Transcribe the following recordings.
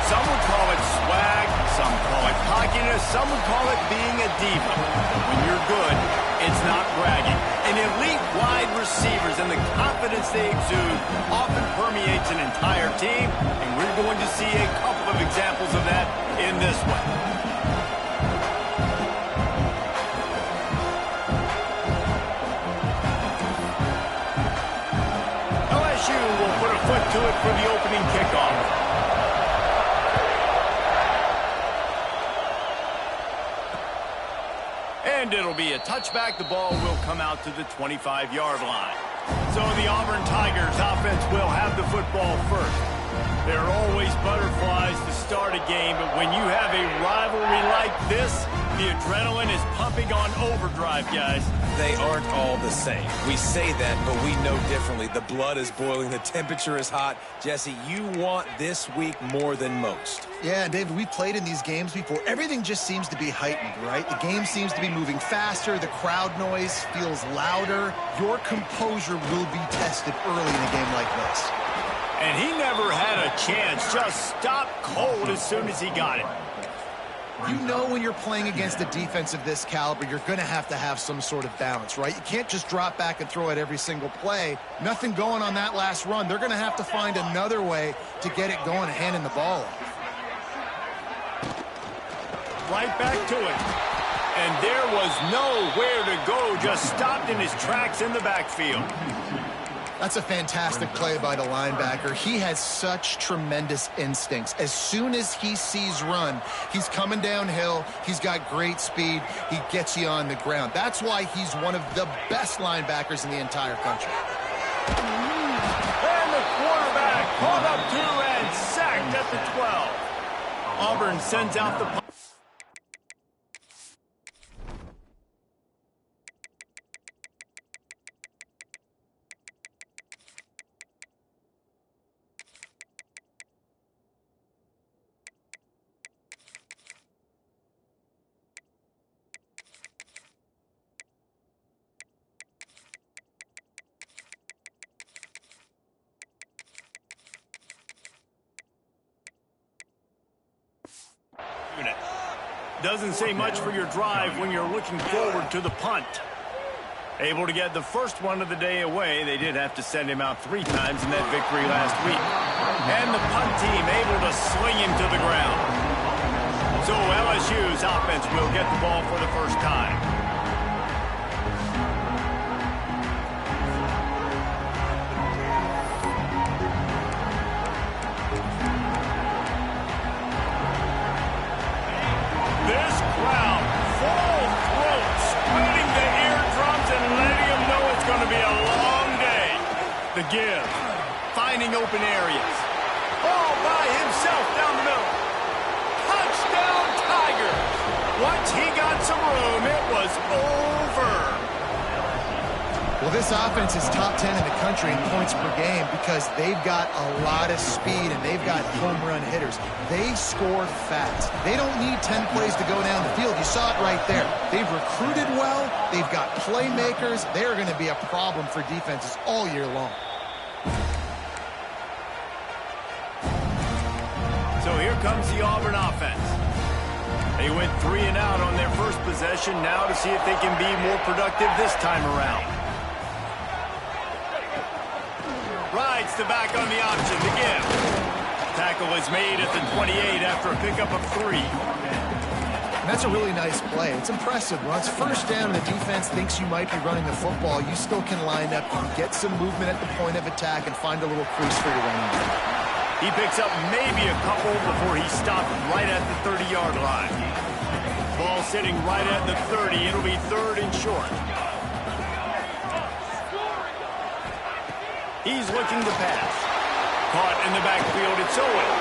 Some would call it swag, some call it cockiness, some would call it being a diva. When you're good, it's not bragging. And elite wide receivers and the confidence they exude often permeates an entire team, and we're going to see a couple of examples of that in this one. LSU will put a foot to it for the opening kickoff. And it'll be a touchback. The ball will come out to the 25-yard line. So the Auburn Tigers offense will have the football first. There are always butterflies to start a game, but when you have a rivalry like this, the adrenaline is pumping on overdrive, guys. They aren't all the same. We say that, but we know differently. The blood is boiling. The temperature is hot. Jesse, you want this week more than most. Yeah, David, we played in these games before. Everything just seems to be heightened, right? The game seems to be moving faster. The crowd noise feels louder. Your composure will be tested early in a game like this. And he never had a chance. Just stopped cold as soon as he got it. You know when you're playing against a defense of this caliber, you're going to have some sort of balance, right? You can't just drop back and throw it every single play. Nothing going on that last run. They're going to have to find another way to get it going and handing the ball off. Right back to it. And there was nowhere to go. Just stopped in his tracks in the backfield. That's a fantastic play by the linebacker. He has such tremendous instincts. As soon as he sees run, he's coming downhill. He's got great speed. He gets you on the ground. That's why he's one of the best linebackers in the entire country. And the quarterback caught up to and sacked at the 12. Auburn sends out the punt. Doesn't say much for your drive when you're looking forward to the punt. Able to get the first one of the day away. They did have to send him out 3 times in that victory last week. And the punt team able to swing him to the ground. So LSU's offense will get the ball for the first time. The give, finding open areas. All by himself down the middle. Touchdown, Tigers. Once he got some room, it was over. Well, this offense is top 10 in the country in points per game because they've got a lot of speed and they've got home run hitters. They score fast. They don't need 10 plays to go down the field. You saw it right there. They've recruited well. They've got playmakers. They're going to be a problem for defenses all year long. So here comes the Auburn offense. They went 3 and out on their first possession. Now to see if they can be more productive this time around. Rides the back on the option to give. Tackle is made at the 28 after a pickup of 3. And that's a really nice play. It's impressive. When it's first down and the defense thinks you might be running the football, you still can line up. You can get some movement at the point of attack and find a little crease for your running back. He picks up maybe a couple before he stopped right at the 30-yard line. Ball sitting right at the 30. It'll be 3rd and short. He's looking to pass. Caught in the backfield. It's Owen.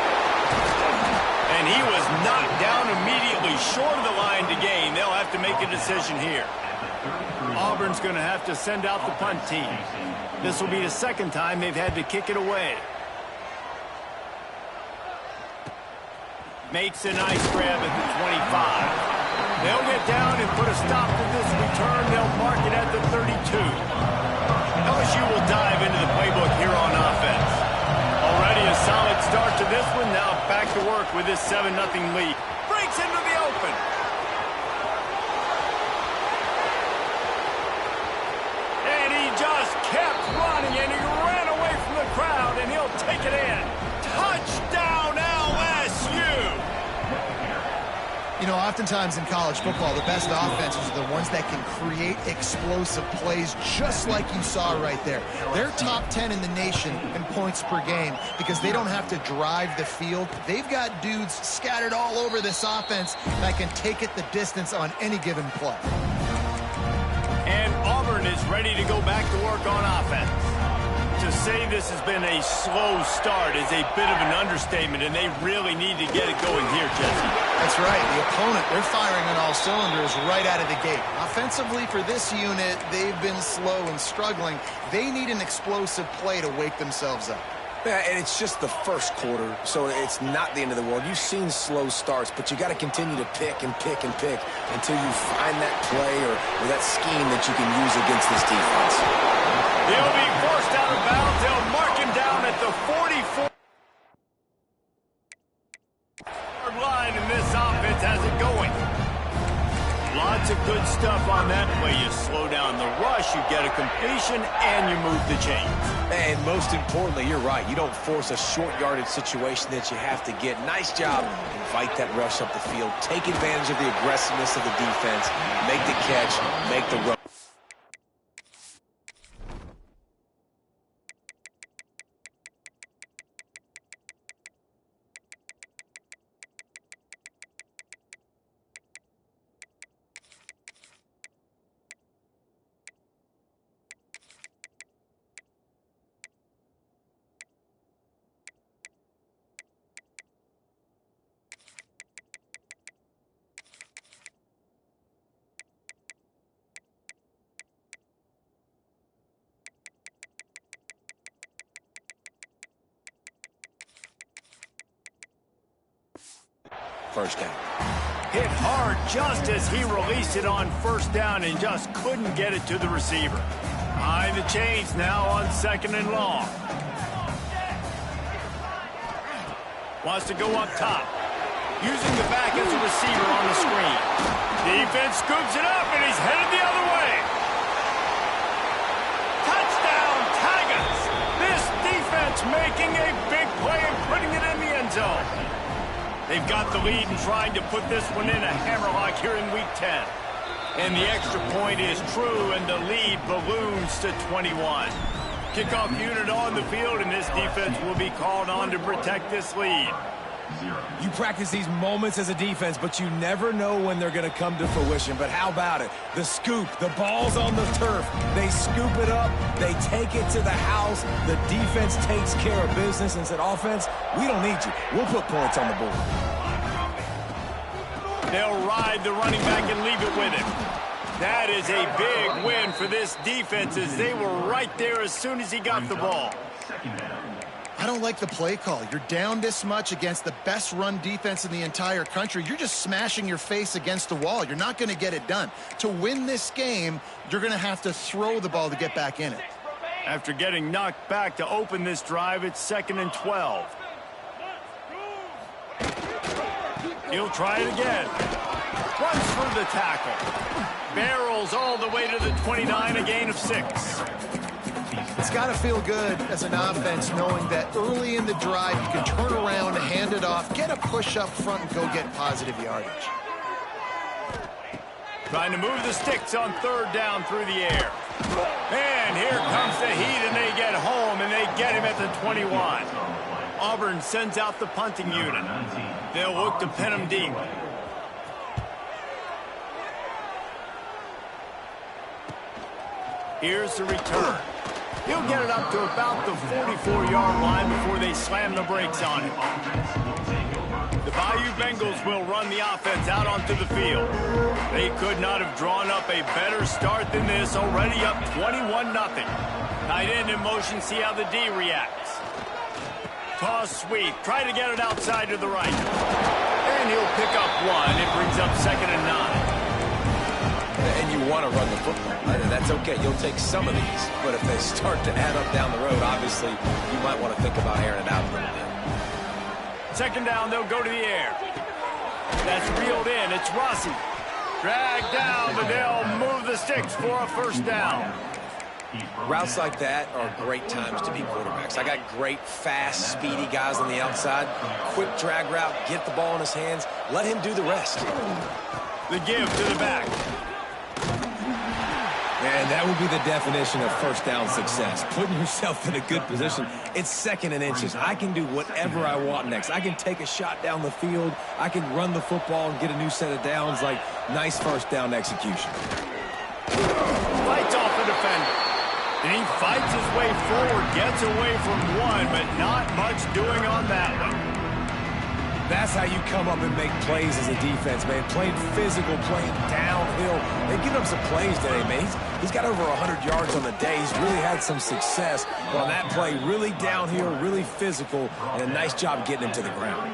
And he was knocked down immediately short of the line to gain. They'll have to make a decision here. Auburn's going to have to send out the punt team. This will be the second time they've had to kick it away. Makes a nice grab at the 25. They'll get down and put a stop to this return. They'll mark it at the 32. LSU will dive into the playbook here on offense. Already a solid start to this one. Now back to work with this 7-0 lead. Breaks into the open. And he just kept running, and he ran away from the crowd, and he'll take it in. Touchdown, LSU! You know, oftentimes in college football, the best offenses are the ones that can create explosive plays just like you saw right there. They're top 10 in the nation in points per game because they don't have to drive the field. They've got dudes scattered all over this offense that can take it the distance on any given play. And Auburn is ready to go back to work on offense. To say this has been a slow start is a bit of an understatement, and they really need to get it going here, Jesse. That's right. The opponent, they're firing on all cylinders right out of the gate. Offensively for this unit, they've been slow and struggling. They need an explosive play to wake themselves up. Yeah, and it's just the first quarter, so it's not the end of the world. You've seen slow starts, but you got to continue to pick and pick and pick until you find that play or that scheme that you can use against this defense. He'll be forced out of bounds. They'll mark him down at the 44-yard line, and this offense has it going. Lots of good stuff on that play. You slow down the rush, you get a completion, and you move the chains. And most importantly, you're right. You don't force a short yardage situation that you have to get. Nice job. Invite that rush up the field. Take advantage of the aggressiveness of the defense. Make the catch. Make the run. First down. Hit hard just as he released it on first down and just couldn't get it to the receiver. Behind the chains now on 2nd and long. Wants to go up top. Using the back as a receiver on the screen. Defense scoops it up and he's headed the other way. Touchdown, Tigers! This defense making a big play and putting it in the end zone. They've got the lead and trying to put this one in a hammerlock here in Week 10. And the extra point is true, and the lead balloons to 21. Kickoff unit on the field, and this defense will be called on to protect this lead. You practice these moments as a defense, but you never know when they're going to come to fruition. But how about it? The scoop, the ball's on the turf. They scoop it up. They take it to the house. The defense takes care of business and said, offense, we don't need you. We'll put points on the board. They'll ride the running back and leave it with him. That is a big win for this defense as they were right there as soon as he got the ball. I don't like the play call. You're down this much against the best run defense in the entire country. You're just smashing your face against the wall. You're not going to get it done. To win this game, you're going to have to throw the ball to get back in it. After getting knocked back to open this drive, it's 2nd and 12. He'll try it again. Runs through the tackle. Barrels all the way to the 29, a gain of 6. It's got to feel good as an offense knowing that early in the drive you can turn around, hand it off, get a push up front, and go get positive yardage. Trying to move the sticks on 3rd down through the air. And here comes the heat, and they get home, and they get him at the 21. Auburn sends out the punting unit. They'll look to pin him deep. Here's the return. He'll get it up to about the 44-yard line before they slam the brakes on him. The Bayou Bengals will run the offense out onto the field. They could not have drawn up a better start than this, already up 21-0. Tight end in motion, see how the D reacts. Toss sweep, try to get it outside to the right. And he'll pick up 1. It brings up 2nd and 9. And you want to run the football. That's okay. You'll take some of these. But if they start to add up down the road, obviously, you might want to think about airing it out a little bit. Second down, they'll go to the air. That's reeled in. It's Rossi. Dragged down, but they'll move the sticks for a first down. Routes like that are great times to be quarterbacks. I got great, fast, speedy guys on the outside. Quick drag route, get the ball in his hands, let him do the rest. The give to the back. And that would be the definition of first down success. Putting yourself in a good position. It's second and inches. I can do whatever I want next. I can take a shot down the field. I can run the football and get a new set of downs. Like, nice first down execution. Fights off the defender. And he fights his way forward, gets away from one, but not much doing on that one. That's how you come up and make plays as a defense, man. Playing physical, playing downhill. They've given up some plays today, man. He's got over 100 yards on the day. He's really had some success. But on that play, really downhill, really physical, and a nice job getting him to the ground.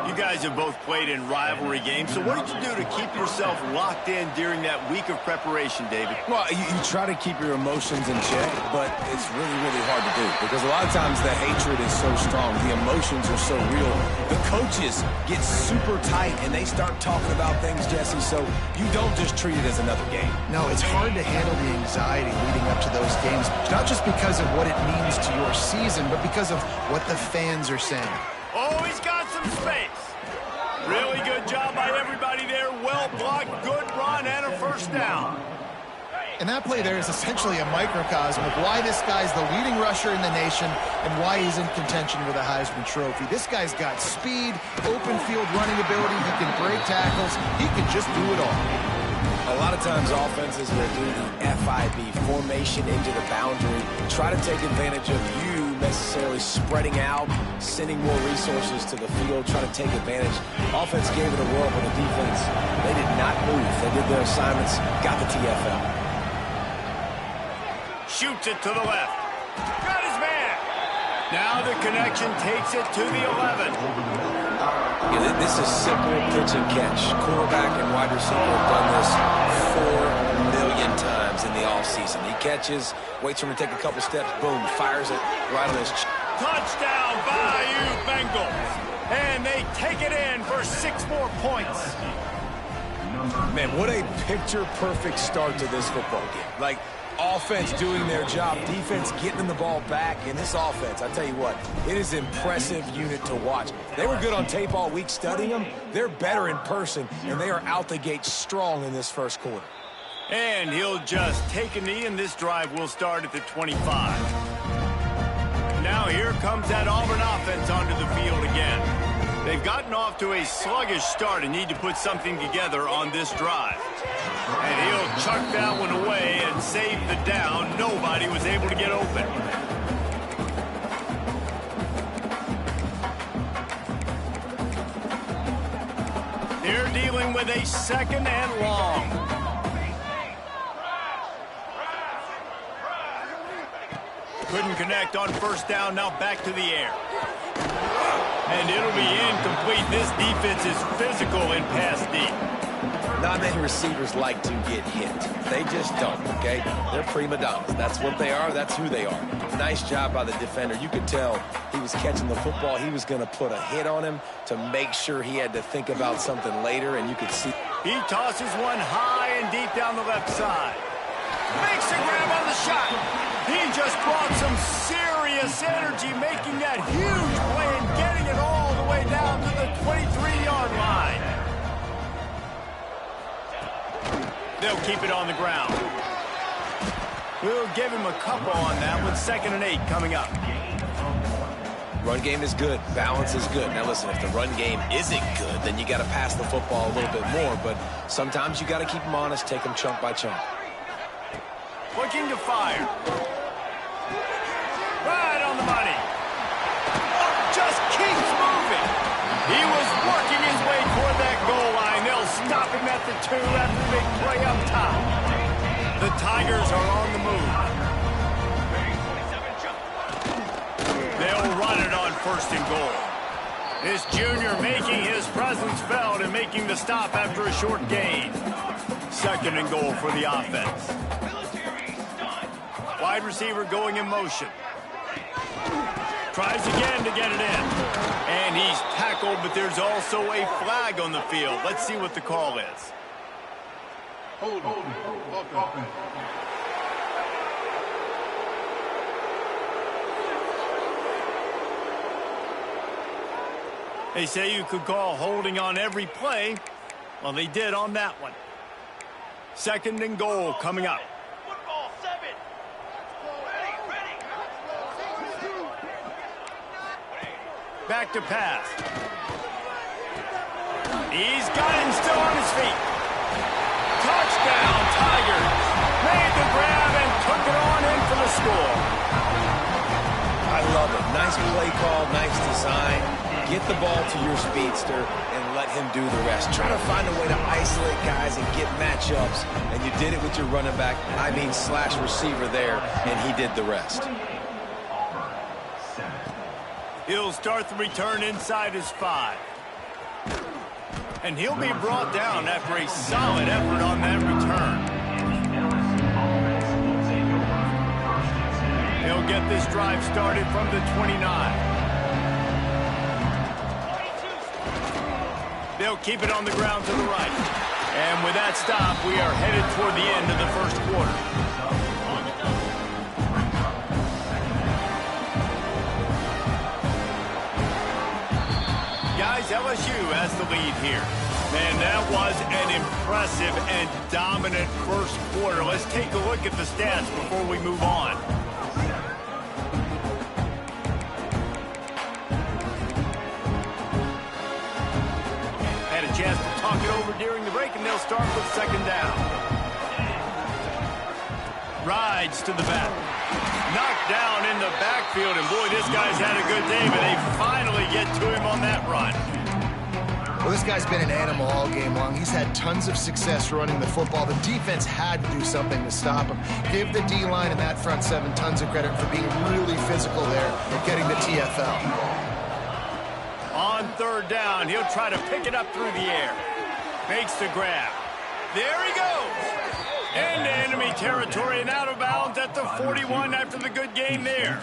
You guys have both played in rivalry games, so what did you do to keep yourself locked in during that week of preparation, David? Well, you try to keep your emotions in check, but it's really, really hard to do because a lot of times the hatred is so strong. The emotions are so real. The coaches get super tight, and they start talking about things, Jesse, so you don't just treat it as another game. No, it's hard to handle the anxiety leading up to those games, not just because of what it means to your season, but because of what the fans are saying. Oh, he's got some space. Really good job by everybody there. Well blocked, good run, and a first down. And that play there is essentially a microcosm of why this guy's the leading rusher in the nation and why he's in contention with a Heisman Trophy. This guy's got speed, open field running ability. He can break tackles. He can just do it all. A lot of times offenses will do the FIB, formation into the boundary, try to take advantage of you necessarily spreading out, sending more resources to the field, try to take advantage. Offense gave it a whirl, but the defense, they did not move. They did their assignments, got the TFL. Shoots it to the left. Got his man. Now the connection takes it to the 11. Yeah, this is simple pitch and catch. Quarterback and wide receiver have done this 4 million times in the offseason. He catches, waits for him to take a couple steps, boom, fires it right on his chin. Touchdown, Bayou Bengals. And they take it in for 6 more points. Man, what a picture-perfect start to this football game. Like, offense doing their job, defense getting them the ball back. In this offense, I tell you what, it is an impressive unit to watch. They were good on tape all week studying them. They're better in person, and they are out the gate strong in this first quarter. And he'll just take a knee, and this drive will start at the 25. Now here comes that Auburn offense onto the field again. They've gotten off to a sluggish start and need to put something together on this drive. And he'll chuck that one away and save the down. Nobody was able to get open. They're dealing with a second and long. Couldn't connect on first down. Now back to the air. And it'll be incomplete. This defense is physical and pass deep. Not many receivers like to get hit. They just don't, okay? They're prima donnas. That's what they are. That's who they are. Nice job by the defender. You could tell he was catching the football. He was going to put a hit on him to make sure he had to think about something later, and you could see. He tosses one high and deep down the left side. Makes a grab on the shot. He just brought some serious energy, making that huge play and getting it all the way down to the 23-yard line. They'll keep it on the ground. We'll give him a couple on that one. 2nd and 8 coming up. Run game is good. Balance is good. Now listen, if the run game isn't good, then you got to pass the football a little bit more. But sometimes you got to keep them honest, take them chunk by chunk. Looking to fire. Right on the money. Just keeps moving. He was working his way toward that goal line. They'll stop him at the 2 after the big play up top. The Tigers are on the move. They'll run it on 1st and goal. This junior making his presence felt and making the stop after a short gain. 2nd and goal for the offense. Wide receiver going in motion. Tries again to get it in. And he's tackled, but there's also a flag on the field. Let's see what the call is. Hold on. They say you could call holding on every play. Well, they did on that one. 2nd and goal coming up. Football 7. Ready. Back to pass. He's got him still on his feet. Touchdown, Tigers. Made the grab and took it on in for the score. I love it. Nice play call, nice design. Get the ball to your speedster and let him do the rest. Try to find a way to isolate guys and get matchups. And you did it with your running back, slash receiver there, and he did the rest. He'll start the return inside his 5. And he'll be brought down after a solid effort on that return. He'll get this drive started from the 29. They'll keep it on the ground to the right. And with that stop, we are headed toward the end of the first quarter. Guys, LSU has the lead here. Man, that was an impressive and dominant first quarter. Let's take a look at the stats before we move on. Chance to talk it over during the break, and they'll start with 2nd down. Rides to the back. Knocked down in the backfield, and boy, this guy's had a good day, but they finally get to him on that run. Well, this guy's been an animal all game long. He's had tons of success running the football. The defense had to do something to stop him. Give the D-line and that front 7 tons of credit for being really physical there and getting the TFL. On 3rd down, he'll try to pick it up through the air. Makes the grab. There he goes. Into enemy territory and out of bounds at the 41 after the good game there.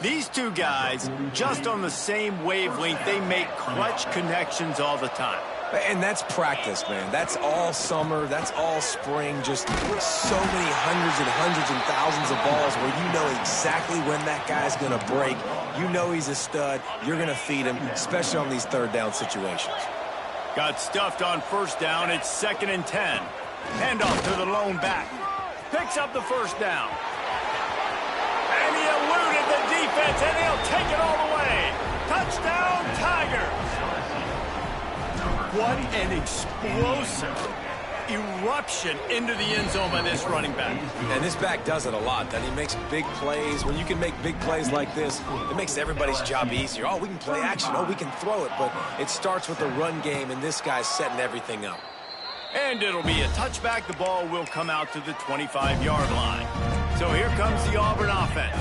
These two guys, just on the same wavelength, they make clutch connections all the time. And that's practice, man. That's all summer. That's all spring. Just so many hundreds and thousands of balls where you know exactly when that guy's going to break. You know he's a stud. You're going to feed him, especially on these 3rd down situations. Got stuffed on 1st down. It's 2nd and 10. Handoff to the lone back. Picks up the 1st down. And he eluded the defense, and he'll take it all the way. Touchdown, Tigers. What an explosive eruption into the end zone by this running back. And this back does it a lot. That he makes big plays. When you can make big plays like this, it makes everybody's job easier. Oh, we can play action. Oh, we can throw it. But it starts with the run game, and this guy's setting everything up. And it'll be a touchback. The ball will come out to the 25-yard line. So here comes the Auburn offense.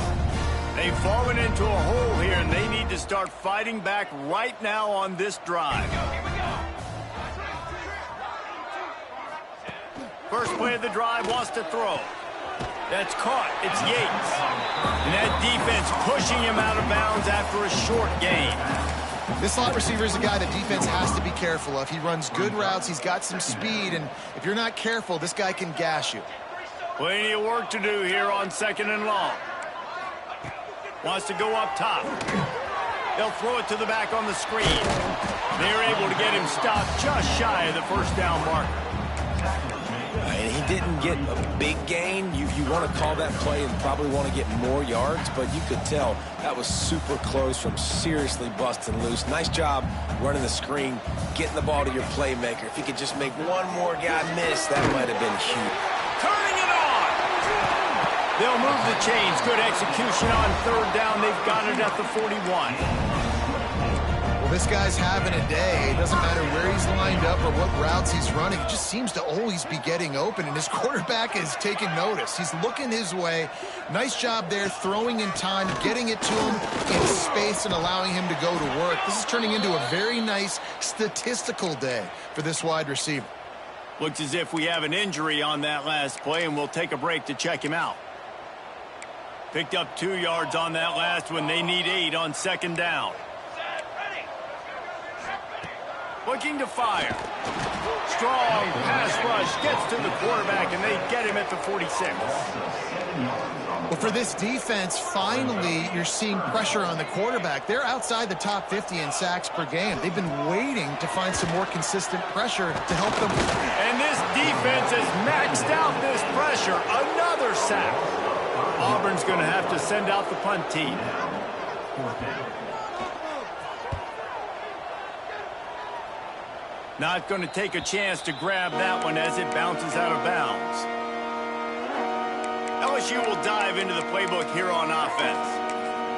They've fallen into a hole here, and they need to start fighting back right now on this drive. First play of the drive, wants to throw. That's caught. It's Yates. And that defense pushing him out of bounds after a short gain. This slot receiver is a guy the defense has to be careful of. He runs good routes. He's got some speed. And if you're not careful, this guy can gash you. Plenty of work to do here on 2nd and long. Wants to go up top. They'll throw it to the back on the screen. They're able to get him stopped just shy of the 1st down marker. And he didn't get a big gain. You want to call that play and probably want to get more yards, but you could tell that was super close from seriously busting loose. Nice job running the screen, getting the ball to your playmaker. If you could just make one more guy miss, that might have been huge. Turning it on! They'll move the chains. Good execution on 3rd down. They've got it at the 41. Well, this guy's having a day. It doesn't matter where he's lined up or what routes he's running. He just seems to always be getting open, and his quarterback is taking notice. He's looking his way. Nice job there, throwing in time, getting it to him in space and allowing him to go to work. This is turning into a very nice statistical day for this wide receiver. Looks as if we have an injury on that last play, and we'll take a break to check him out. Picked up 2 yards on that last one. They need 8 on second down. Looking to fire. Strong pass rush gets to the quarterback, and they get him at the 46. Well, for this defense, finally, you're seeing pressure on the quarterback. They're outside the top 50 in sacks per game. They've been waiting to find some more consistent pressure to help them. And this defense has maxed out this pressure. Another sack. Auburn's going to have to send out the punt team. Not going to take a chance to grab that one as it bounces out of bounds. LSU will dive into the playbook here on offense.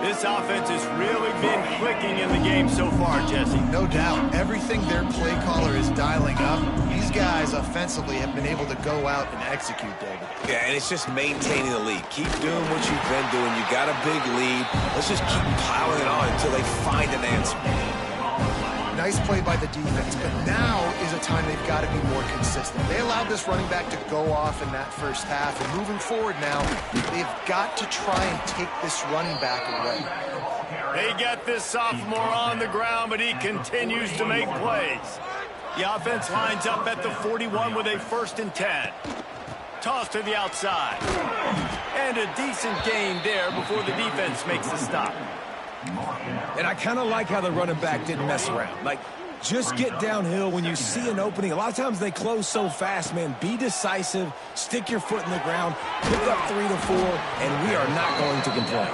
This offense has really been clicking in the game so far, Jesse. No doubt. Everything their play caller is dialing up, these guys offensively have been able to go out and execute, David. Yeah, and it's just maintaining the lead. Keep doing what you've been doing. You got a big lead. Let's just keep piling it on until they find an answer. Nice play by the defense, but now is a time they've got to be more consistent. They allowed this running back to go off in that first half, and moving forward now, they've got to try and take this running back away. They get this sophomore on the ground, but he continues to make plays. The offense lines up at the 41 with a 1st and 10. Toss to the outside. And a decent gain there before the defense makes the stop. And I kind of like how the running back didn't mess around. Like, just get downhill when you see an opening. A lot of times they close so fast, man. Be decisive, stick your foot in the ground, pick up 3 to 4, and we are not going to complain.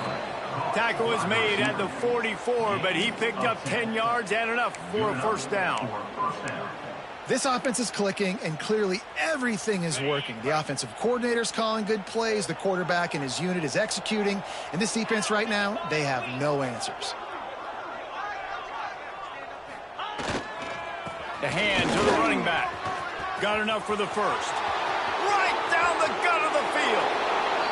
Tackle was made at the 44, but he picked up 10 yards and enough for a 1st down. This offense is clicking, and clearly everything is working. The offensive coordinator's calling good plays. The quarterback and his unit is executing. And this defense right now, they have no answers. The hand to the running back. Got enough for the 1st. Right down the gut of the field.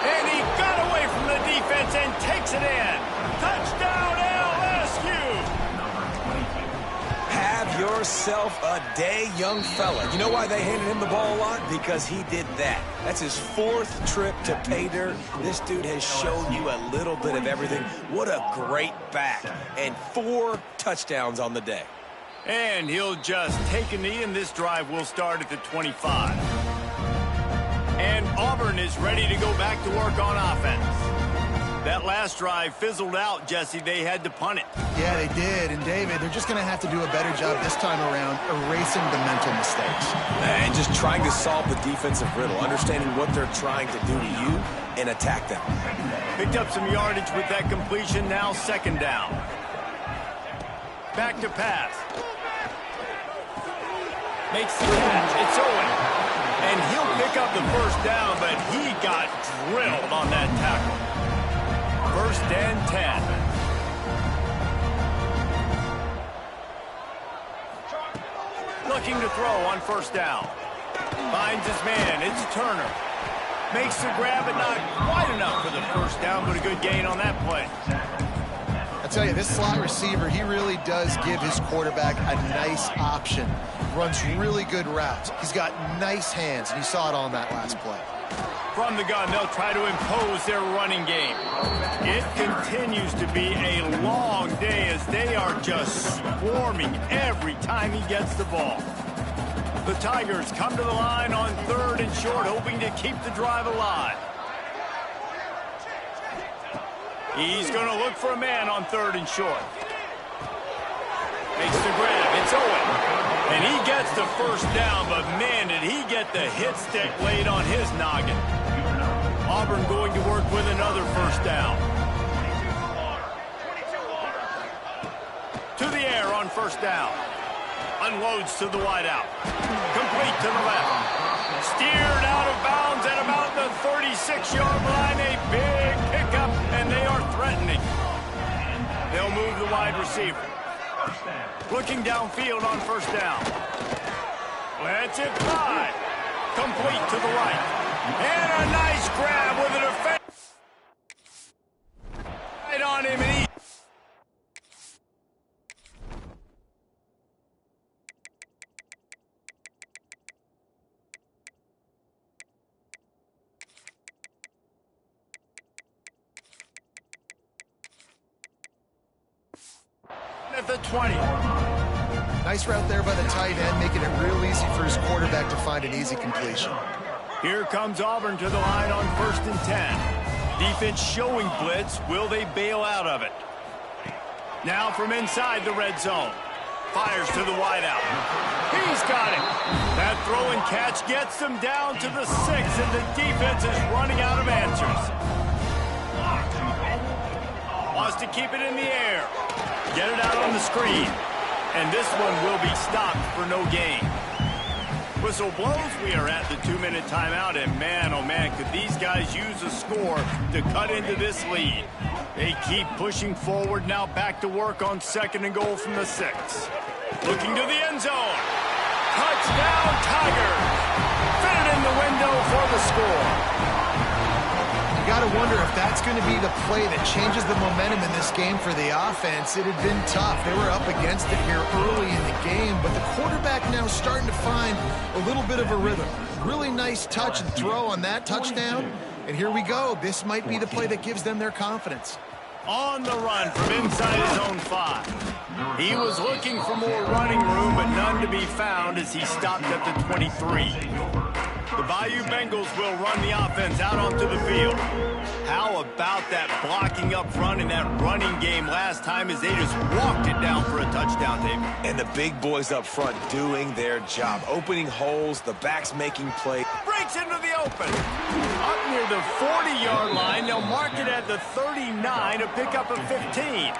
And he got away from the defense and takes it in. Touchdown, LSU! Have yourself a day, young fella. You know why they handed him the ball a lot? Because he did that. That's his 4th trip to pay dirt. This dude has shown you a little bit of everything. What a great back. And 4 touchdowns on the day. And he'll just take a knee, and this drive will start at the 25. And Auburn is ready to go back to work on offense. That last drive fizzled out, Jesse. They had to punt it. Yeah, they did. And, David, they're just going to have to do a better job this time around erasing the mental mistakes. And just trying to solve the defensive riddle, understanding what they're trying to do to you and attack them. Picked up some yardage with that completion. Now 2nd down. Back to pass. Makes the catch. It's Owen. And he'll pick up the 1st down, but he got drilled on that tackle. 1st and 10. Looking to throw on 1st down. Finds his man. It's Turner. Makes the grab, but not quite enough for the 1st down, but a good gain on that play. I tell you, this slot receiver, he really does give his quarterback a nice option. Runs really good routes. He's got nice hands, and you saw it on that last play. From the gun, they'll try to impose their running game. It continues to be a long day as they are just swarming every time he gets the ball. The Tigers come to the line on 3rd and short, hoping to keep the drive alive. He's going to look for a man on 3rd and short. Makes the grab. It's Owen. And he gets the 1st down, but man, did he get the hit stick laid on his noggin. Auburn going to work with another 1st down. To the air on 1st down. Unloads to the wideout. Complete to the left. Steered out of bounds at about the 36-yard line. A big pickup, and they are threatening. They'll move the wide receiver. Looking downfield on 1st down. Lets it fly. Complete to the right. And a nice grab with a defense. Right on him, and he... the 20. Nice route there by the tight end, making it real easy for his quarterback to find an easy completion. Here comes Auburn to the line on 1st and 10. Defense showing blitz. Will they bail out of it? Now from inside the red zone. Fires to the wideout. He's got it. That throw and catch gets them down to the 6, and the defense is running out of answers. Wants to keep it in the air. Get it out on the screen. And this one will be stopped for no gain. Whistle blows. We are at the 2-minute timeout, and man, oh man, could these guys use a score to cut into this lead. They keep pushing forward, now back to work on 2nd and goal from the 6. Looking to the end zone. Touchdown, Tigers. Fit it in the window for the score. You got to wonder if that's going to be the play that changes the momentum in this game for the offense. It had been tough. They were up against it here early in the game, but the quarterback now starting to find a little bit of a rhythm. Really nice touch and throw on that touchdown. And here we go. This might be the play that gives them their confidence. On the run from inside his own 5. He was looking for more running room, but none to be found as he stopped at the 23. The Bayou Bengals will run the offense out onto the field. How about that blocking up front in that running game last time as they just walked it down for a touchdown, David? And the big boys up front doing their job. Opening holes, the backs making plays. Breaks into the open. Up near the 40-yard line. They'll mark it at the 39 to pick up a 15.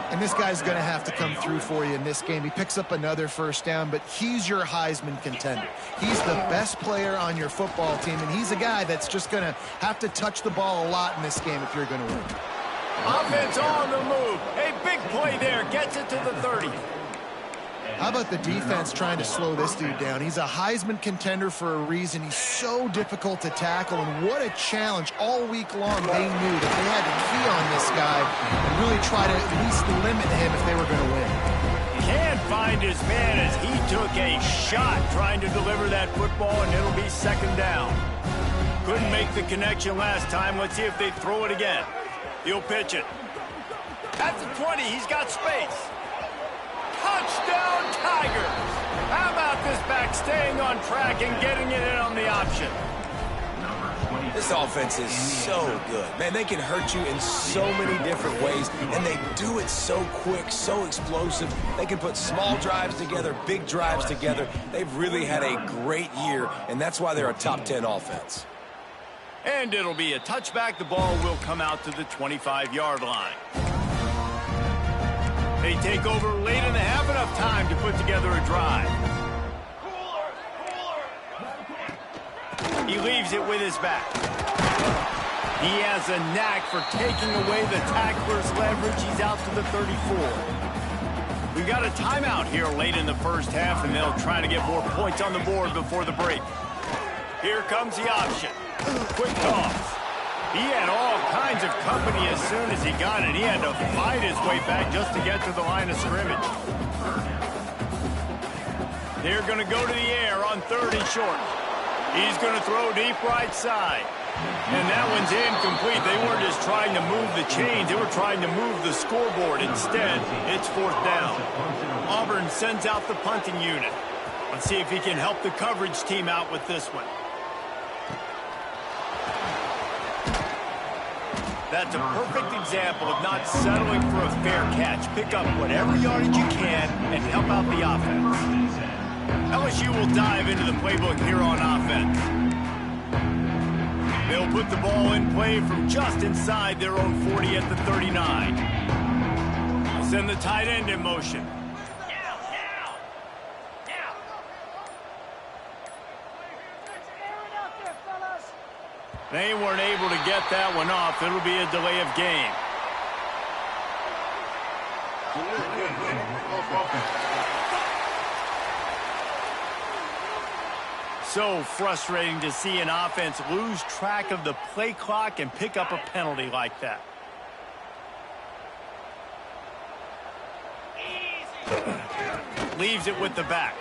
And this guy's going to have to come through for you in this game. He picks up another first down, but he's your Heisman contender. He's the best player on your football team, and he's a guy that's just going to have to touch the ball a lot in this game if you're going to win. Offense on the move. A big play there. Gets it to the 30. How about the defense trying to slow this dude down? He's a Heisman contender for a reason. He's so difficult to tackle, and what a challenge all week long. They knew that they had to key on this guy and really try to at least limit him if they were going to win. Can't find his man as he took a shot trying to deliver that football, and it'll be 2nd down. Couldn't make the connection last time. Let's see if they throw it again. He'll pitch it. At the 20, he's got space. Touchdown, Tigers! How about this back staying on track and getting it in on the option? This offense is so good. Man, they can hurt you in so many different ways, and they do it so quick, so explosive. They can put small drives together, big drives together. They've really had a great year, and that's why they're a top 10 offense. And it'll be a touchback. The ball will come out to the 25-yard line. They take over late in the half, enough time to put together a drive. He leaves it with his back. He has a knack for taking away the tackler's leverage. He's out to the 34. We've got a timeout here late in the first half, and they'll try to get more points on the board before the break. Here comes the option. Quick toss. He had all kinds of company as soon as he got it. He had to fight his way back just to get to the line of scrimmage. They're going to go to the air on 3rd and short. He's going to throw deep right side. And that one's incomplete. They weren't just trying to move the chains. They were trying to move the scoreboard. Instead, it's 4th down. Auburn sends out the punting unit. Let's see if he can help the coverage team out with this one. That's a perfect example of not settling for a fair catch. Pick up whatever yardage you can and help out the offense. LSU will dive into the playbook here on offense. They'll put the ball in play from just inside their own 40 at the 39. They'll send the tight end in motion. They weren't able to get that one off. It'll be a delay of game. So frustrating to see an offense lose track of the play clock and pick up a penalty like that. Leaves it with the back.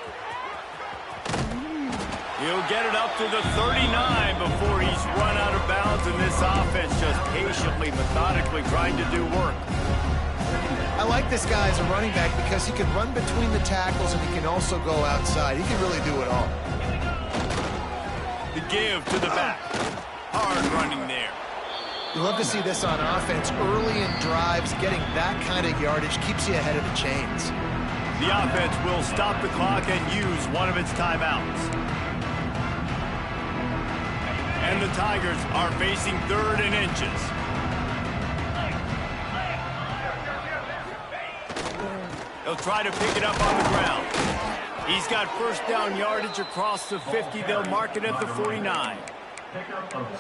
He'll get it up to the 39 before he's run out of bounds, and this offense just patiently, methodically trying to do work. I like this guy as a running back because he can run between the tackles and he can also go outside. He can really do it all. The give to the back. Hard running there. You love to see this on offense. Early in drives, getting that kind of yardage keeps you ahead of the chains. The offense will stop the clock and use one of its timeouts. And the Tigers are facing 3rd and inches. They'll try to pick it up on the ground. He's got first down yardage across the 50. They'll mark it at the 49.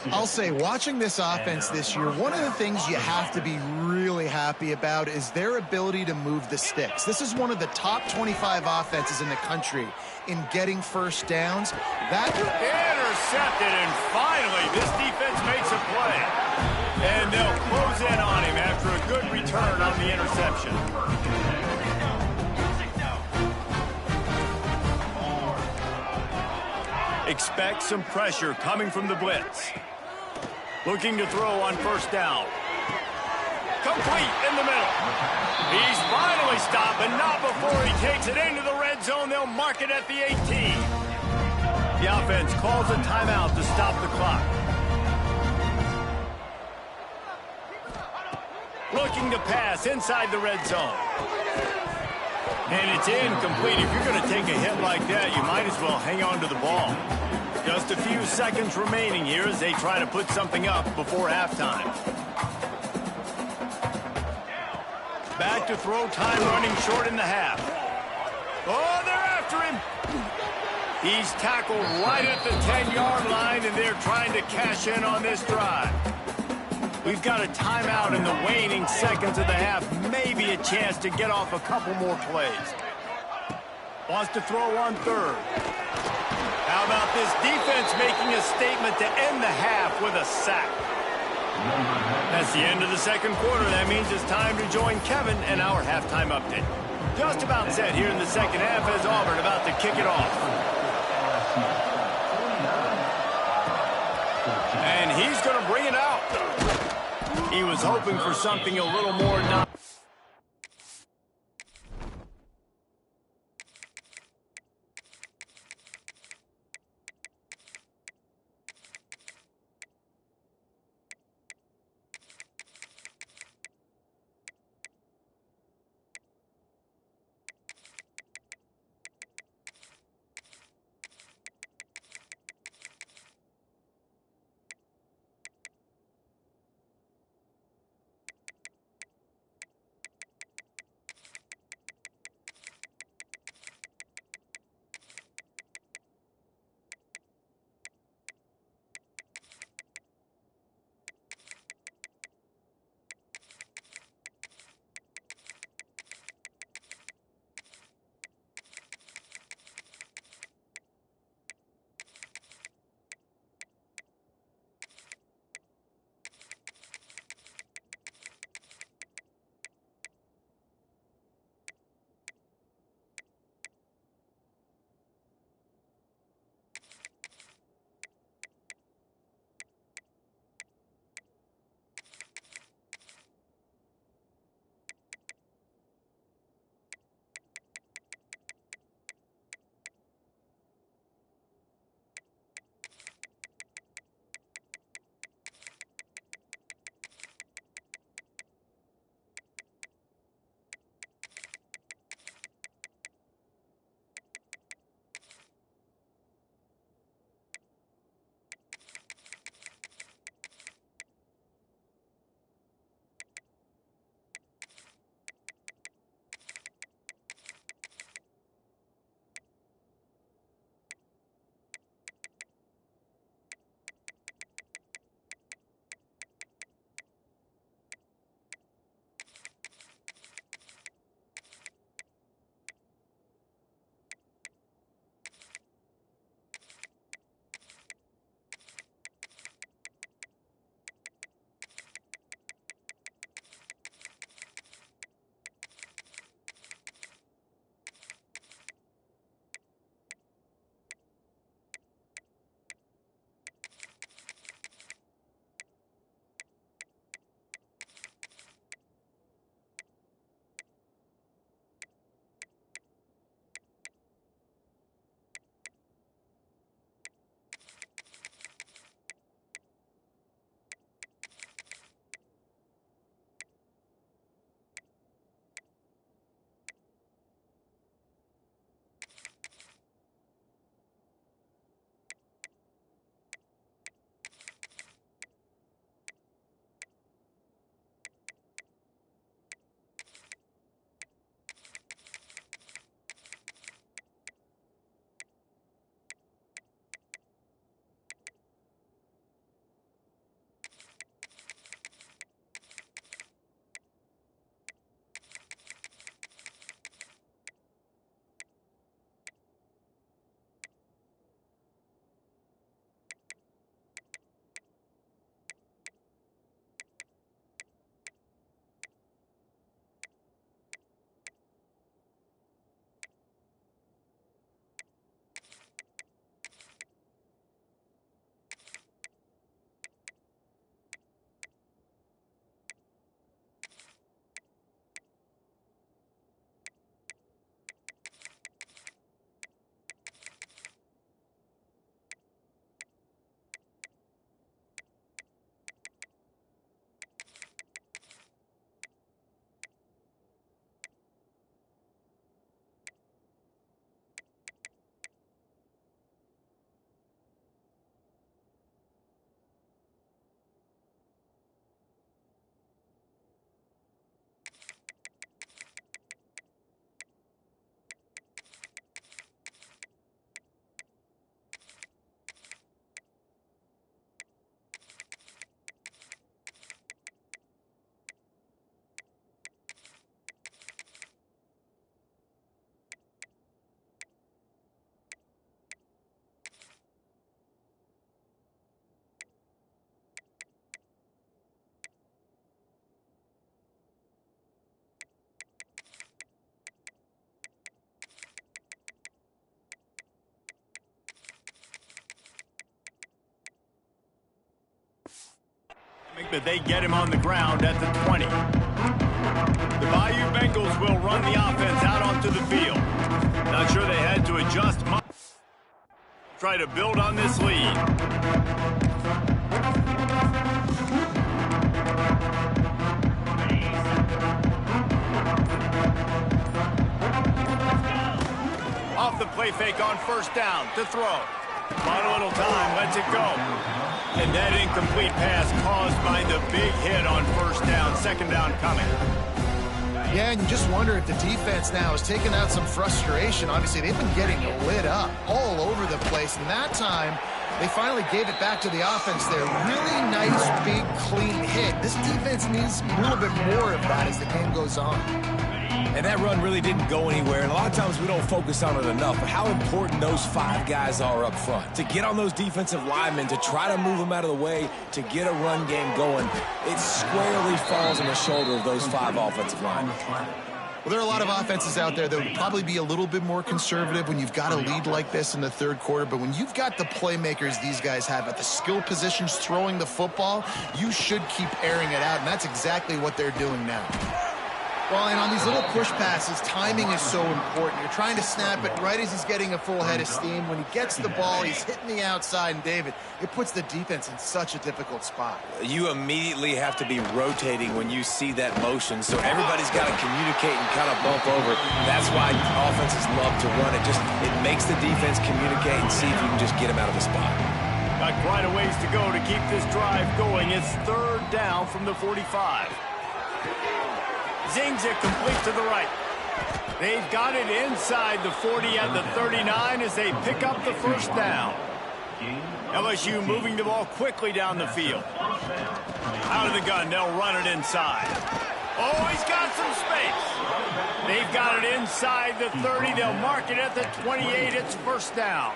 I'll say, watching this offense this year, one of the things you have to be really happy about is their ability to move the sticks. This is one of the top 25 offenses in the country in getting first downs. That intercepted, and finally this defense makes a play. And they'll close in on him after a good return on the interception. Expect some pressure coming from the blitz. Looking to throw on first down. Complete in the middle. He's finally stopped, but not before he takes it into the red zone. They'll mark it at the 18. The offense calls a timeout to stop the clock. Looking to pass inside the red zone. And it's incomplete. If you're going to take a hit like that, you might as well hang on to the ball. Just a few seconds remaining here as they try to put something up before halftime. Back to throw time, running short in the half. Oh, they're after him. He's tackled right at the 10-yard line, and they're trying to cash in on this drive. We've got a timeout in the waning seconds of the half. Maybe a chance to get off a couple more plays. Wants to throw on 3rd. How about this defense making a statement to end the half with a sack? That's the end of the second quarter. That means it's time to join Kevin and our halftime update. Just about set here in the second half as Auburn about to kick it off. And he's going to bring it out. He was hoping for something a little more not. But they get him on the ground at the 20. The Bayou Bengals will run the offense out onto the field. Not sure they had to adjust much. Try to build on this lead. Off the play fake on first down to throw. On a little time, lets it go. And that incomplete pass caused by the big hit on first down. Second down coming. Yeah, and you just wonder if the defense now is taking out some frustration. Obviously, they've been getting lit up all over the place. And that time, they finally gave it back to the offense there. Really nice, big, clean hit. This defense needs a little bit more of that as the game goes on. And that run really didn't go anywhere. And a lot of times we don't focus on it enough. But how important those 5 guys are up front. To get on those defensive linemen, to try to move them out of the way, to get a run game going, it squarely falls on the shoulder of those 5 offensive linemen. Well, there are a lot of offenses out there that would probably be a little bit more conservative when you've got a lead like this in the third quarter. But when you've got the playmakers these guys have at the skill positions throwing the football, you should keep airing it out. And that's exactly what they're doing now. Well, and on these little push passes, timing is so important. You're trying to snap it right as he's getting a full head of steam. When he gets the ball, he's hitting the outside, and David, it puts the defense in such a difficult spot. You immediately have to be rotating when you see that motion, so everybody's got to communicate and kind of bump over. That's why offenses love to run it. It makes the defense communicate and see if you can just get him out of the spot. Got quite a ways to go to keep this drive going. It's third down from the 45. Zings it complete to the right. They've got it inside the 40 at the 39 as they pick up the first down. LSU moving the ball quickly down the field. Out of the gun, they'll run it inside. Oh, he's got some space. They've got it inside the 30. They'll mark it at the 28. It's first down.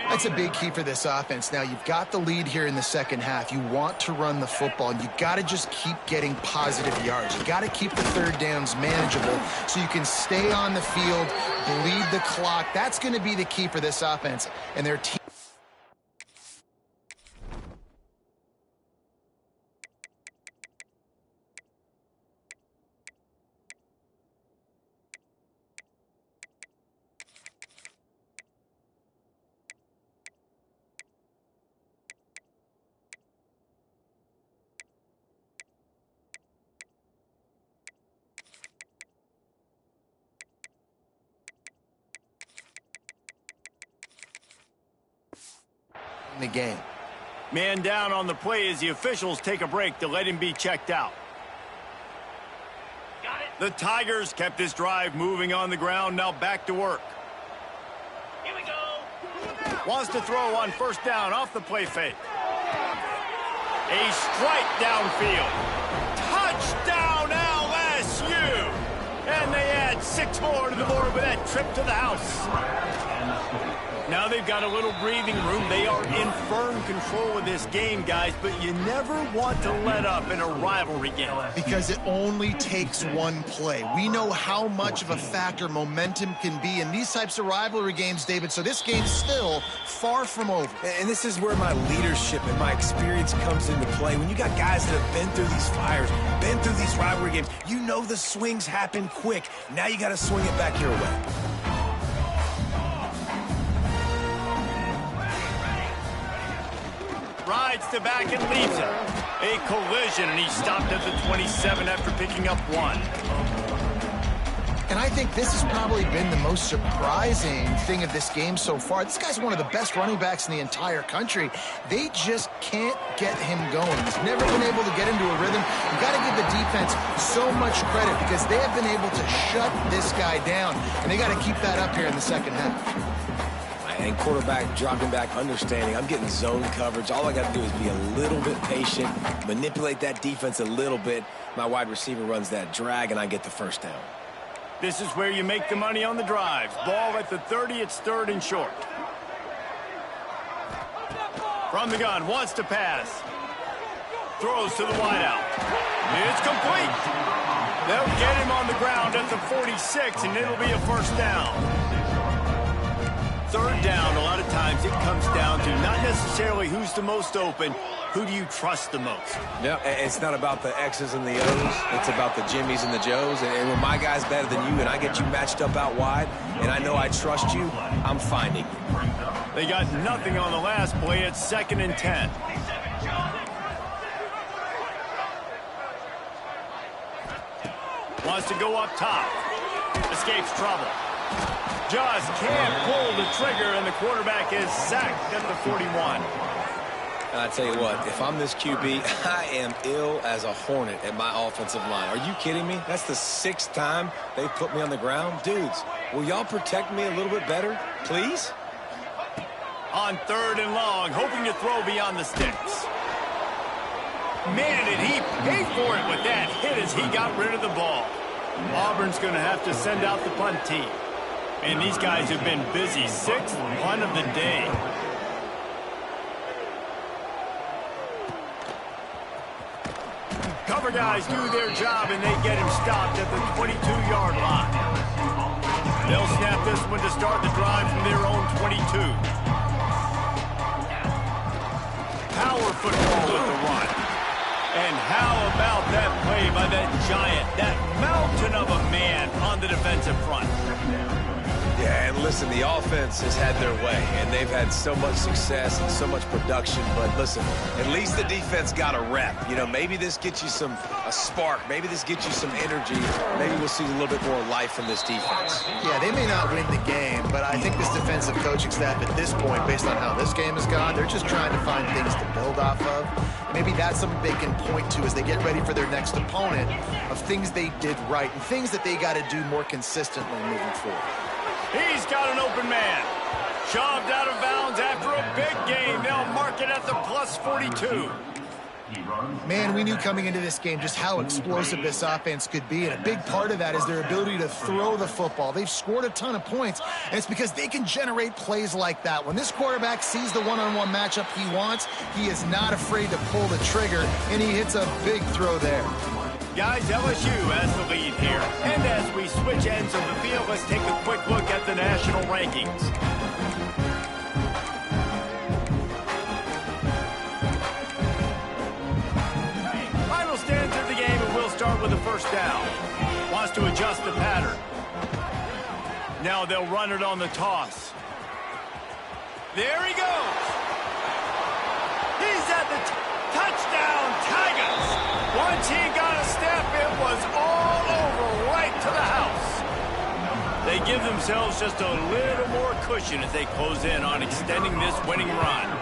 That's a big key for this offense. Now, you've got the lead here in the second half. You want to run the football, and you've got to just keep getting positive yards. You've got to keep the third downs manageable so you can stay on the field, bleed the clock. That's going to be the key for this offense and their team. The game. Man down on the play as the officials take a break to let him be checked out. The Tigers kept this drive moving on the ground, now back to work. Here we go. Wants to throw on first down off the play fake. A strike downfield. Touchdown LSU! And they add 6 more to the board with that trip to the house. Now they've got a little breathing room. They are in firm control of this game, guys, but you never want to let up in a rivalry game. Because it only takes one play. We know how much of a factor momentum can be in these types of rivalry games, David, so this game's still far from over. And this is where my leadership and my experience comes into play. When you got guys that have been through these fires, been through these rivalry games, you know the swings happen quick. Now you got to swing it back your way. Rides to back and leaves it. A collision, and he stopped at the 27 after picking up 1. And I think this has probably been the most surprising thing of this game so far. This guy's one of the best running backs in the entire country. They just can't get him going. He's never been able to get into a rhythm. You've got to give the defense so much credit because they have been able to shut this guy down. And they got to keep that up here in the second half. And quarterback dropping back, understanding I'm getting zone coverage. All I got to do is be a little bit patient, manipulate that defense a little bit. My wide receiver runs that drag, and I get the first down. This is where you make the money on the drives. Ball at the 30, it's third and short. From the gun, wants to pass. Throws to the wideout. It's complete. They'll get him on the ground at the 46, and it'll be a first down. Third down, a lot of times times it comes down to not necessarily who's the most open, who do you trust the most? Yeah, it's not about the X's and the O's. It's about the Jimmys and the Joes. And when my guy's better than you and I get you matched up out wide and I know I trust you, I'm finding you. They got nothing on the last play. It's 2nd and 10. Wants to go up top. Escapes trouble. Just can't pull the trigger, and the quarterback is sacked at the 41. I tell you what, if I'm this QB, I am ill as a hornet at my offensive line. Are you kidding me? That's the 6th time they put me on the ground. Dudes, will y'all protect me a little bit better, please? On 3rd and long, hoping to throw beyond the sticks. Man, did he pay for it with that hit as he got rid of the ball. Auburn's going to have to send out the punt team. And these guys have been busy. 6th punt of the day. Cover guys do their job, and they get him stopped at the 22-yard line. They'll snap this one to start the drive from their own 22. Power football with the run. And how about that play by that giant, that mountain of a man on the defensive front? Yeah, and listen, the offense has had their way, and they've had so much success and so much production. But listen, at least the defense got a rep. You know, maybe this gets you a spark. Maybe this gets you some energy. Maybe we'll see a little bit more life from this defense. Yeah, they may not win the game, but I think this defensive coaching staff at this point, based on how this game has gone, they're just trying to find things to build off of. Maybe that's something they can point to as they get ready for their next opponent, of things they did right and things that they got to do more consistently moving forward. He's got an open man. Shoved out of bounds after a big game. They'll mark it at the plus 42. Man, we knew coming into this game just how explosive this offense could be, and a big part of that is their ability to throw the football. They've scored a ton of points, and it's because they can generate plays like that. When this quarterback sees the one-on-one matchup he wants, he is not afraid to pull the trigger, and he hits a big throw there. Guys, LSU has the lead here. And as we switch ends of the field, let's take a quick look at the national rankings. Final stands of the game, and we'll start with a first down. Wants to adjust the pattern. Now they'll run it on the toss. There he goes. He's at the touchdown, Tigers. Once he got a step, it was all over right to the house. They give themselves just a little more cushion as they close in on extending this winning run.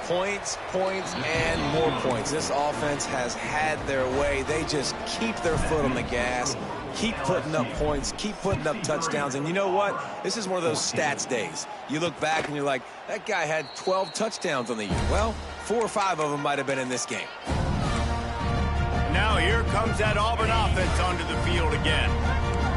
Points, points, and more points. This offense has had their way. They just keep their foot on the gas, keep putting up points, keep putting up touchdowns. And you know what? This is one of those stats days. You look back and you're like, that guy had 12 touchdowns on the year. Well, 4 or 5 of them might have been in this game. Now here comes that Auburn offense onto the field again.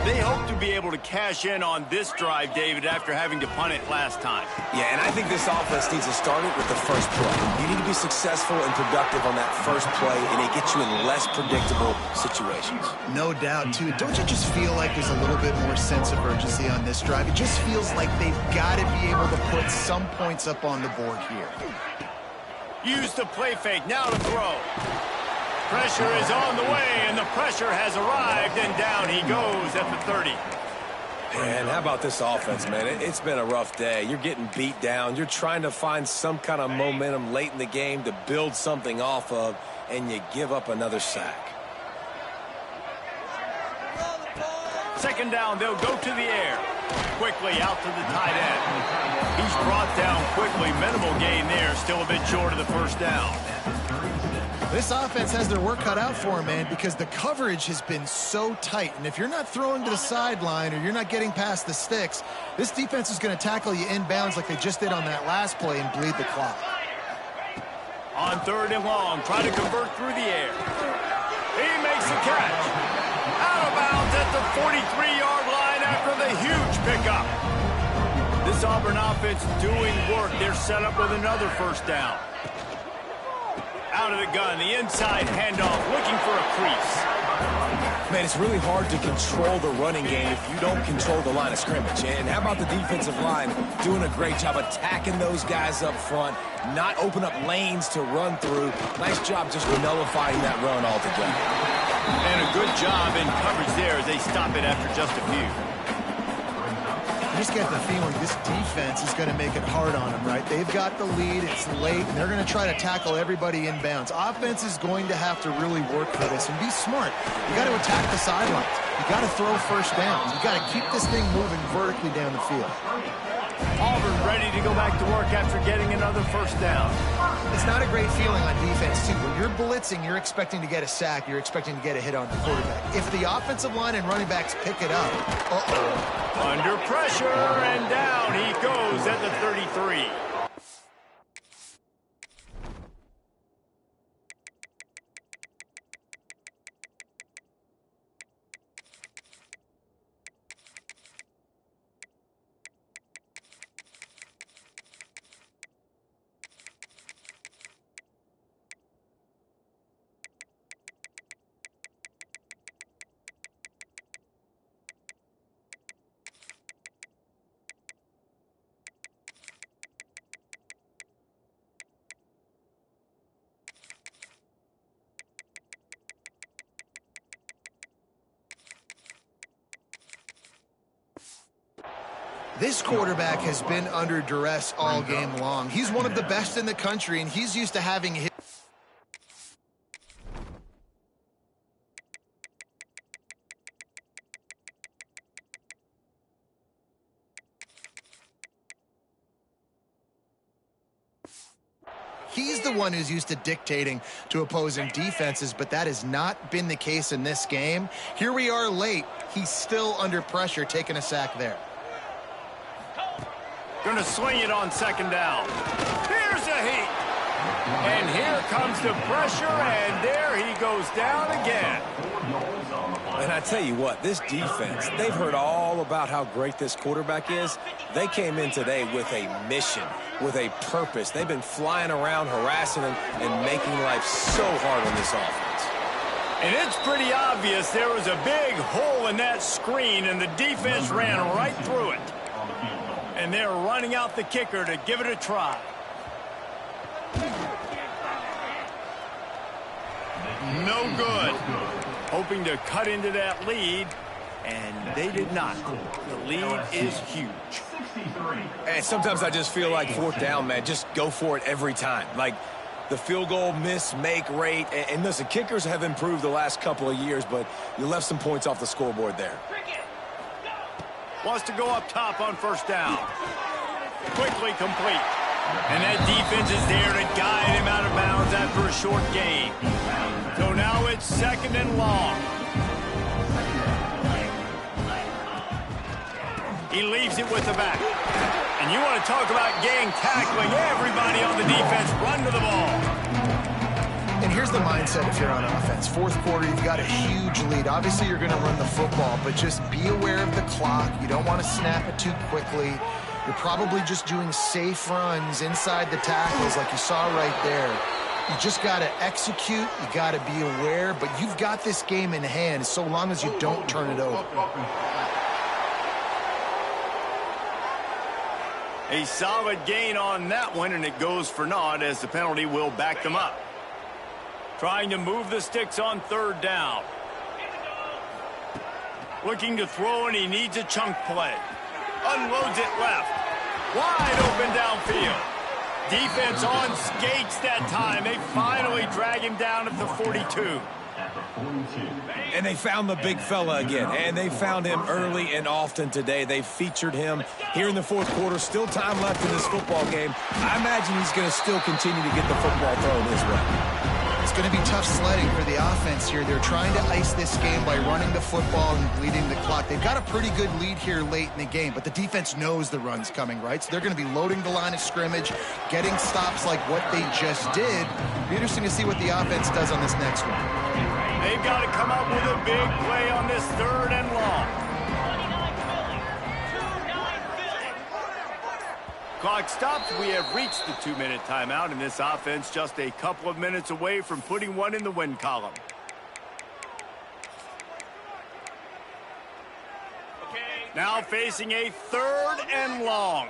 They hope to be able to cash in on this drive, David, after having to punt it last time. Yeah, and I think this offense needs to start it with the first play. You need to be successful and productive on that first play, and it gets you in less predictable situations. No doubt, too. Don't you just feel like there's a little bit more sense of urgency on this drive? It just feels like they've got to be able to put some points up on the board here. Use the play fake, now to throw. Pressure is on the way, and the pressure has arrived, and down he goes at the 30. And how about this offense, man? It's been a rough day. You're getting beat down. You're trying to find some kind of momentum late in the game to build something off of, and you give up another sack. Second down, they'll go to the air. Quickly out to the tight end. He's brought down quickly. Minimal gain there, still a bit short of the first down. This offense has their work cut out for them, man, because the coverage has been so tight. And if you're not throwing to the sideline or you're not getting past the sticks, this defense is going to tackle you inbounds like they just did on that last play and bleed the clock. On 3rd and long, try to convert through the air. He makes the catch. Out of bounds at the 43-yard line after the huge pickup. This Auburn offense doing work. They're set up with another first down. Out of the gun, the inside handoff, looking for a crease. Man, it's really hard to control the running game if you don't control the line of scrimmage. And how about the defensive line doing a great job attacking those guys up front, not open up lanes to run through. Nice job just nullifying that run altogether. And a good job in coverage there as they stop it after just a few. I just get the feeling this defense is going to make it hard on them, right? They've got the lead, it's late, and they're going to try to tackle everybody inbounds. Offense is going to have to really work for this and be smart. You got to attack the sidelines. You got to throw first downs. You got to keep this thing moving vertically down the field. Auburn ready to go back to work after getting another first down. It's not a great feeling on defense, too. When you're blitzing, you're expecting to get a sack. You're expecting to get a hit on the quarterback. If the offensive line and running backs pick it up, under pressure, and down he goes at the 33. This quarterback has been under duress all game long. He's one of the best in the country, and he's used to having hit. He's the one who's used to dictating to opposing defenses, but that has not been the case in this game. Here we are late. He's still under pressure, taking a sack there. Going to swing it on second down. Here's a heat. And here comes the pressure, and there he goes down again. And I tell you what, this defense, they've heard all about how great this quarterback is. They came in today with a mission, with a purpose. They've been flying around, harassing him, and making life so hard on this offense. And it's pretty obvious there was a big hole in that screen, and the defense ran right through it. And they're running out the kicker to give it a try. No good. Hoping to cut into that lead, and they did not. The lead is huge. And sometimes I just feel like fourth down, man, just go for it every time. Like the field goal miss-make rate. And listen, kickers have improved the last couple of years, but you left some points off the scoreboard there. Wants to go up top on first down. Quickly complete. And that defense is there to guide him out of bounds after a short gain. So now it's second and long. He leaves it with the back. And you want to talk about gang tackling. Everybody on the defense run to the ball. And here's the mindset if you're on offense. Fourth quarter, you've got a huge lead. Obviously, you're going to run the football, but just be aware of the clock. You don't want to snap it too quickly. You're probably just doing safe runs inside the tackles like you saw right there. You just got to execute. You got to be aware, but you've got this game in hand so long as you don't turn it over. A solid gain on that one, and it goes for naught as the penalty will back them up. Trying to move the sticks on third down. Looking to throw, and he needs a chunk play. Unloads it left. Wide open downfield. Defense on skates that time. They finally drag him down at the 42. And they found the big fella again, and they found him early and often today. They featured him here in the fourth quarter. Still time left in this football game. I imagine he's going to still continue to get the football thrown his way. It's going to be tough sledding for the offense here. They're trying to ice this game by running the football and bleeding the clock. They've got a pretty good lead here late in the game, but the defense knows the run's coming, right? So they're going to be loading the line of scrimmage, getting stops like what they just did. It'll be interesting to see what the offense does on this next one. They've got to come up with a big play on this third and long. Clock stops. We have reached the 2-minute timeout, and this offense just a couple of minutes away from putting one in the win column. Now facing a 3rd and long.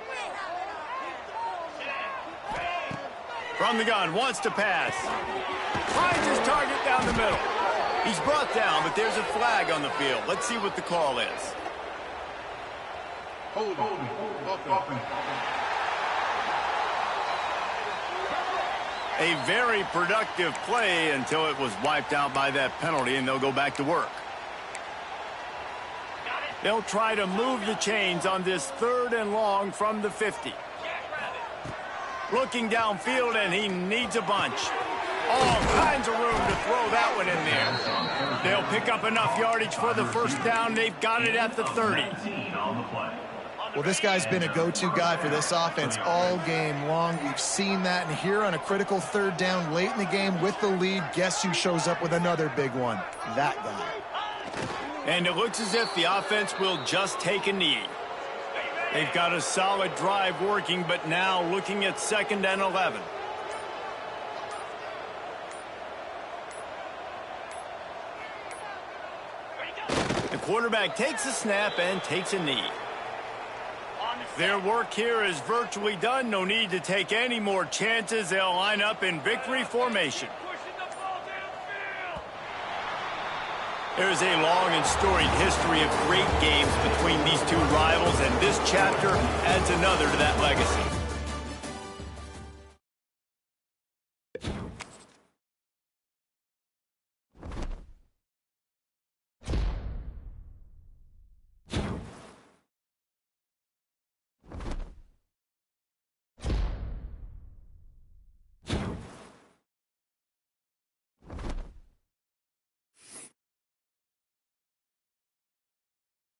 From the gun, wants to pass. Finds his target down the middle. He's brought down, but there's a flag on the field. Let's see what the call is. A very productive play until it was wiped out by that penalty, and they'll go back to work. They'll try to move the chains on this 3rd and long from the 50. Looking downfield, and he needs a bunch. All kinds of room to throw that one in there. They'll pick up enough yardage for the first down. They've got it at the 30. Well, this guy's been a go-to guy for this offense all game long. We've seen that, and here on a critical 3rd down late in the game with the lead, guess who shows up with another big one? That guy. And it looks as if the offense will just take a knee. They've got a solid drive working, but now looking at 2nd and 11. The quarterback takes a snap and takes a knee. Their work here is virtually done. No need to take any more chances. They'll line up in victory formation. There's a long and storied history of great games between these two rivals, and this chapter adds another to that legacy.